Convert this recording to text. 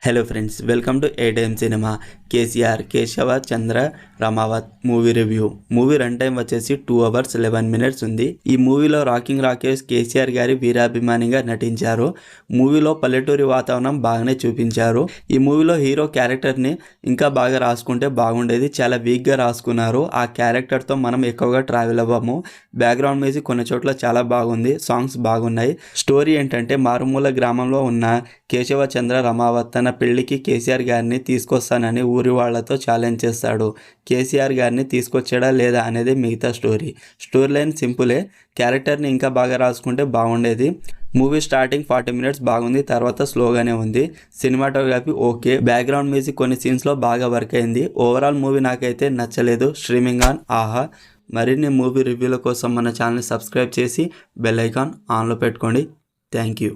Hello friends, welcome to ATM cinema. KCR Keshava Chandra Ramavath movie review. Movie run time వచ్చేసి 2 hours 11 minutes ఉంది. ఈ మూవీలో rocking Rakesh KCR గారి వీరాభిమానిగా నటించారు. మూవీలో పల్లెటూరి వాతావరణం బాగానే చూపించారు. ఈ మూవీలో హీరో క్యారెక్టర్ని ఇంకా బాగా రాసుకుంటే బాగుండేది. చాలా వీక్గా రాసుకున్నారు. ఆ క్యారెక్టర్తో మనం ఎక్కువగా ట్రావెల్ అవ్వము. బ్యాక్గ్రౌండ్ మ్యూజిక్ కొన్ని చోట్ల చాలా బాగుంది. సాంగ్స్ బాగున్నాయి. స్టోరీ ఏంటంటే, మారుమూల గ్రామంలో ఉన్న కేశవ చంద్ర రమావత్ తన పెళ్లికి కేసీఆర్ గారిని తీసుకొస్తానని ఊరి వాళ్లతో ఛాలెంజ్ చేస్తాడు. కేసీఆర్ గారిని తీసుకొచ్చాడా లేదా అనేది మిగతా స్టోరీ. Story line సింపులే. క్యారెక్టర్ని ఇంకా బాగా రాసుకుంటే బాగుండేది. మూవీ స్టార్టింగ్ 40 minutes బాగుంది, తర్వాత స్లోగానే ఉంది. Cinematography okay. బ్యాక్గ్రౌండ్ మ్యూజిక్ కొన్ని సీన్స్లో బాగా వర్క్ అయింది. ఓవరాల్ మూవీ నాకైతే నచ్చలేదు. స్ట్రీమింగ్ ఆన్ ఆహా. మరిన్ని మూవీ రివ్యూల కోసం మన ఛానల్ని సబ్స్క్రైబ్ చేసి బెల్ ఐకాన్ ఆన్లో పెట్టుకోండి. Thank you.